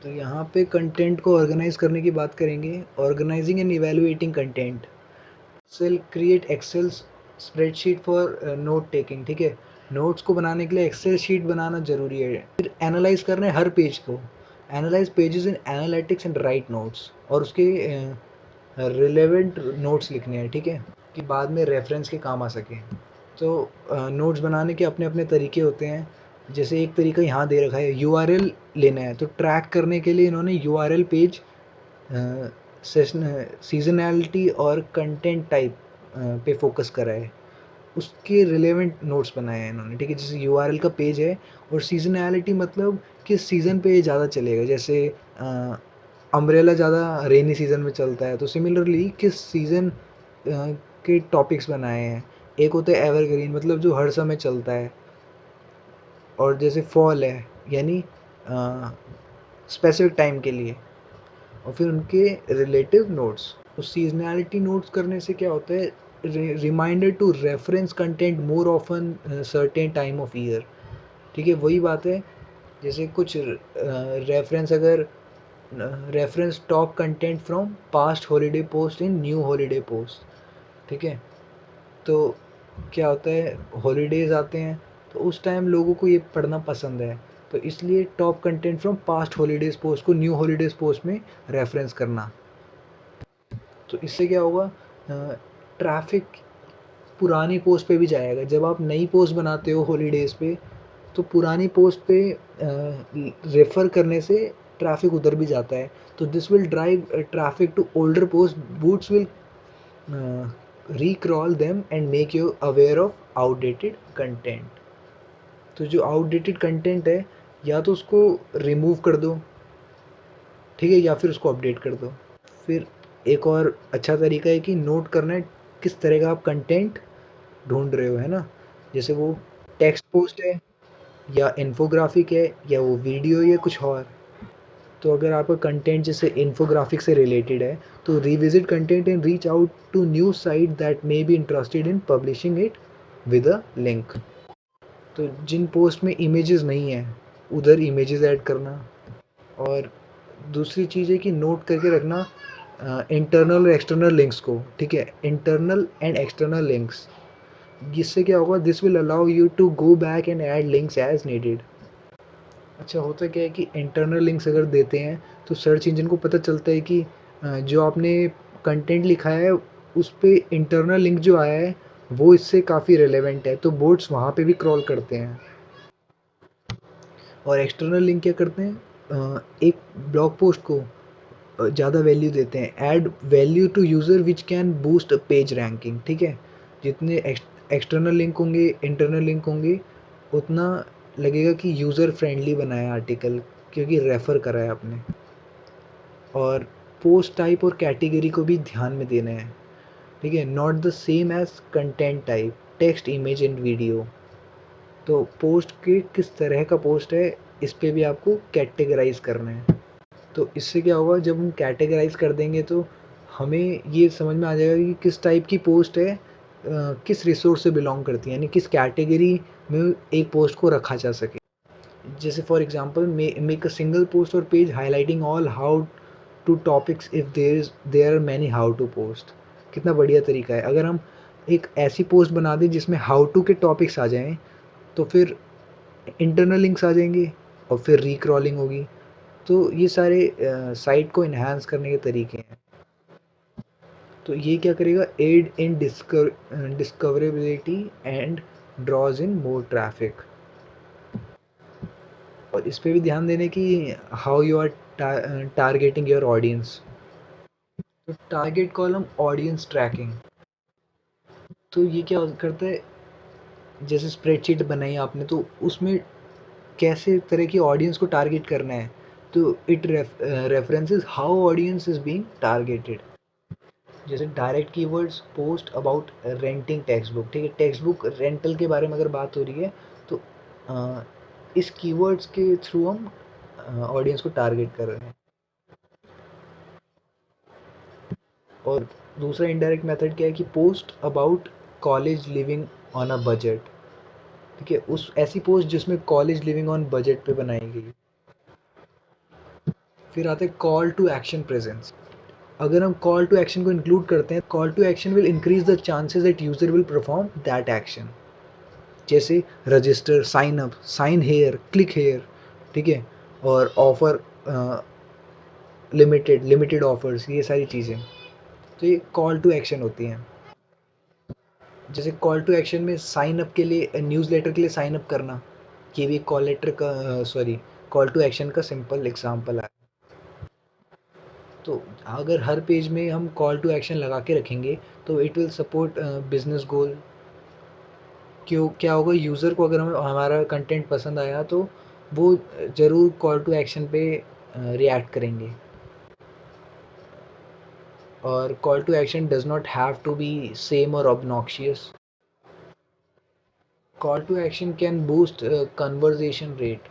तो यहाँ पे कंटेंट को ऑर्गेनाइज करने की बात करेंगे। Organising and evaluating content. Cell create Excel spreadsheet for note taking, ठीक है। नोट्स को बनाने के लिए एक्सेल शीट बनाना जरूरी है। फिर एनालाइज करना है हर पेज को। Analyse pages in analytics and right notes, और उसके रिलेवेंट नोट्स लिखने हैं, ठीक है, कि बाद में रेफरेंस के काम आ सके। तो नोट्स बनाने के अपने अपने तरीके होते हैं। जैसे एक तरीका यहाँ दे रखा है, यूआरएल लेना है, तो ट्रैक करने के लिए इन्होंने यूआरएल पेज, सेशन, सीजनैलिटी और कंटेंट टाइप पे फोकस करा है। उसके रिलेवेंट नोट्स बनाए हैं इन्होंने, ठीक है। जैसे यूआरएल का पेज है, और सीजनैलिटी मतलब किस सीज़न पे ये ज़्यादा चलेगा। जैसे अम्ब्रेला ज़्यादा रेनी सीज़न में चलता है, तो सिमिलरली किस सीज़न के टॉपिक्स बनाए हैं। एक होता है एवरग्रीन, मतलब जो हर समय चलता है, और जैसे फॉल है, यानी स्पेसिफिक टाइम के लिए। और फिर उनके रिलेटिव नोट्स। तो सीजनैलिटी नोट्स करने से क्या होता है, reminder to reference content more often certain time of year, ठीक है। वही बात है, जैसे कुछ रेफरेंस, अगर reference top content from past holiday post in new holiday post, ठीक है। तो क्या होता है, हॉलीडेज आते हैं, तो उस टाइम लोगों को ये पढ़ना पसंद है, तो इसलिए top content from past holidays post को न्यू हॉलीडेज पोस्ट में रेफरेंस करना। तो इससे क्या होगा, ट्रैफिक पुरानी पोस्ट पे भी जाएगा। जब आप नई पोस्ट बनाते हो हॉलीडेज़ पे, तो पुरानी पोस्ट पे रेफ़र करने से ट्रैफिक उधर भी जाता है। तो this will drive traffic to older post. Bots will recrawl them and make you aware of outdated content। तो जो आउटडेटेड कंटेंट है, या तो उसको रिमूव कर दो, ठीक है, या फिर उसको अपडेट कर दो। फिर एक और अच्छा तरीका है कि नोट करना है किस तरह का आप कंटेंट ढूंढ रहे हो, है ना। जैसे वो टेक्स्ट पोस्ट है, या इन्फोग्राफिक है, या वो वीडियो, या कुछ और। तो अगर आपका कंटेंट जैसे इन्फोग्राफिक से रिलेटेड है, तो revisit content and reach out to new site that may be interested in publishing it with a link. तो जिन पोस्ट में इमेजेस नहीं है, उधर इमेजेस ऐड करना। और दूसरी चीज़ है कि नोट करके रखना इंटरनल और एक्सटर्नल लिंक्स को, ठीक है। इंटरनल एंड एक्सटर्नल लिंक्स, जिससे क्या होगा, this will allow you to go back and add links as needed. अच्छा, होता क्या है कि इंटरनल लिंक्स अगर देते हैं, तो सर्च इंजन को पता चलता है कि जो आपने कंटेंट लिखा है, उस पे इंटरनल लिंक जो आया है, वो इससे काफ़ी रिलेवेंट है, तो बोट्स वहाँ पे भी क्रॉल करते हैं। और एक्सटर्नल लिंक क्या करते हैं, एक ब्लॉग पोस्ट को ज़्यादा वैल्यू देते हैं। Add value to user which can boost page ranking, ठीक है। जितने एक्सटर्नल लिंक होंगे, इंटरनल लिंक होंगे, उतना लगेगा कि यूज़र फ्रेंडली बनाया आर्टिकल, क्योंकि रेफ़र करा है आपने। और पोस्ट टाइप और कैटेगरी को भी ध्यान में देना है, ठीक है। Not the same as content type, text, image and video. तो पोस्ट के किस तरह का पोस्ट है, इस पे भी आपको कैटेगराइज करना है। तो इससे क्या होगा, जब हम कैटेगराइज कर देंगे, तो हमें ये समझ में आ जाएगा कि किस टाइप की पोस्ट है, किस रिसोर्स से बिलोंग करती है, यानी किस कैटेगरी में एक पोस्ट को रखा जा सके। जैसे for example, make a single post और page highlighting all how to topics if there are many how to post. कितना बढ़िया तरीका है। अगर हम एक ऐसी पोस्ट बना दें जिसमें हाउ टू के टॉपिक्स आ जाएं, तो फिर इंटरनल लिंक्स आ जाएंगे, और फिर रिक्रॉलिंग होगी। तो ये सारे साइट को इन्हांस करने के तरीके हैं। तो ये क्या करेगा, aid in discoverability and draws in more traffic. और इस पे भी ध्यान देने की, how you are targeting your audience. तो टारगेट कॉलम ऑडियंस ट्रैकिंग। तो ये क्या करता है, जैसे स्प्रेडशीट बनाई आपने, तो उसमें कैसे तरह की ऑडियंस को टारगेट करना है, तो it references how audience is being targeted. जैसे direct keywords, post about renting text book, ठीक है। टेक्स्ट बुक रेंटल के बारे में अगर बात हो रही है, तो इस कीवर्ड्स के थ्रू हम ऑडियंस को टारगेट कर रहे हैं। और दूसरा इनडायरेक्ट मेथड क्या है कि post about college living on a budget, ठीक है। उस ऐसी पोस्ट जिसमें कॉलेज लिविंग ऑन बजट पे बनाई गई। फिर आते हैं कॉल टू एक्शन प्रेजेंस। अगर हम कॉल टू एक्शन को इंक्लूड करते हैं, call to action will increase the chances that user will perform that action. जैसे register, sign up, sign here, click here, ठीक है, और ऑफर, लिमिटेड ऑफर्स, ये सारी चीज़ें। तो ये कॉल टू एक्शन होती हैं। जैसे कॉल टू एक्शन में साइन अप के लिए, न्यूज़लेटर के लिए साइन अप करना, ये भी कॉल लेटर का, सॉरी, कॉल टू एक्शन का सिंपल एग्जांपल है। तो अगर हर पेज में हम कॉल टू एक्शन लगा के रखेंगे तो इट विल सपोर्ट बिजनेस गोल। क्यों, क्या होगा, यूज़र को अगर हमारा कंटेंट पसंद आया तो वो ज़रूर कॉल टू एक्शन पे रिएक्ट करेंगे। और call to action does not have to be same और obnoxious. Call to action can boost conversion rate.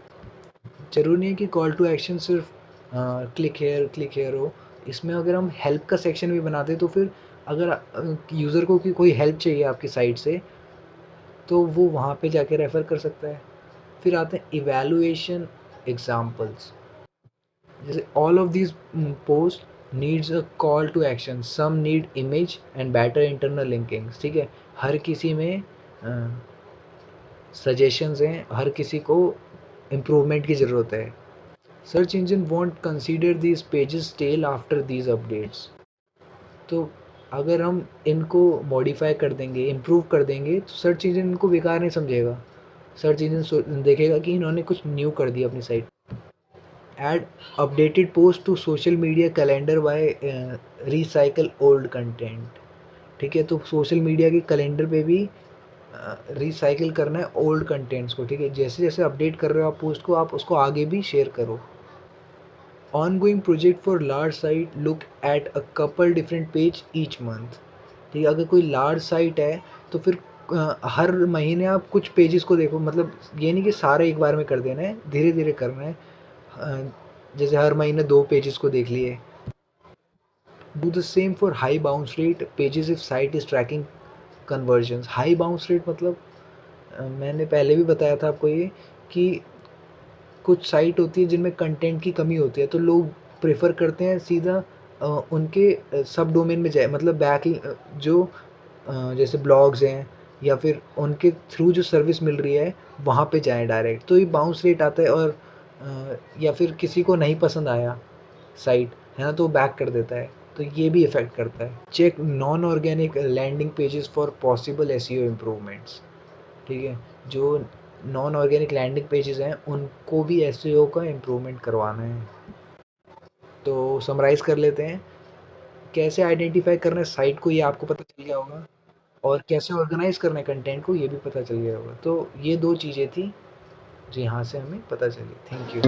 ज़रूरी नहीं है कि कॉल टू एक्शन सिर्फ क्लिक हेयर हो। इसमें अगर हम हेल्प का सेक्शन भी बनाते तो फिर अगर यूज़र को कि कोई हेल्प चाहिए आपकी साइट से, तो वो वहाँ पे जाके रेफ़र कर सकता है। फिर आते हैं इवैल्यूएशन एग्जांपल्स। जैसे all of these post needs a call to action, some need image and better internal linkings, ठीक है। हर किसी में सजेशंस हैं, हर किसी को इम्प्रूवमेंट की ज़रूरत है। Search engine won't consider these pages till after these updates. तो अगर हम इनको मॉडिफाई कर देंगे, इम्प्रूव कर देंगे, तो सर्च इंजन इनको बेकार नहीं समझेगा। सर्च इंजन देखेगा कि इन्होंने कुछ न्यू कर दिया अपनी साइट। Add updated post to social media calendar by recycle old content, ठीक है। तो सोशल मीडिया के कैलेंडर पे भी रिसाइकिल करना है ओल्ड कंटेंट्स को, ठीक है। जैसे जैसे अपडेट कर रहे हो आप पोस्ट को, आप उसको आगे भी शेयर करो। Ongoing project for large site, look at a couple different page each month, ठीक है। अगर कोई लार्ज साइट है तो फिर हर महीने आप कुछ पेजेस को देखो, मतलब ये नहीं कि सारे एक बार में कर देना है, धीरे धीरे करना है। जैसे हर महीने 2 पेजेस को देख लिए। Do the same for high bounce rate pages if site is tracking conversions. High bounce rate मतलब मैंने पहले भी बताया था आपको ये, कि कुछ साइट होती है जिनमें कंटेंट की कमी होती है, तो लोग प्रेफर करते हैं सीधा उनके सब डोमेन में जाए, मतलब जो जैसे ब्लॉग्स हैं या फिर उनके थ्रू जो सर्विस मिल रही है वहाँ पे जाएं डायरेक्ट, तो ये बाउंस रेट आता है। और या फिर किसी को नहीं पसंद आया साइट, है ना, तो बैक कर देता है, तो ये भी इफ़ेक्ट करता है। Check non organic landing pages for possible SEO improvements, ठीक है। जो नॉन ऑर्गेनिक लैंडिंग पेजेस हैं उनको भी एसईओ का इम्प्रूवमेंट करवाना है। तो समराइज़ कर लेते हैं, कैसे आइडेंटिफाई करना है साइट को, ये आपको पता चल गया होगा। और कैसे ऑर्गेनाइज करना है कंटेंट को, ये भी पता चल गया होगा। तो ये 2 चीज़ें थी जो यहाँ से हमें पता चली। Thank you.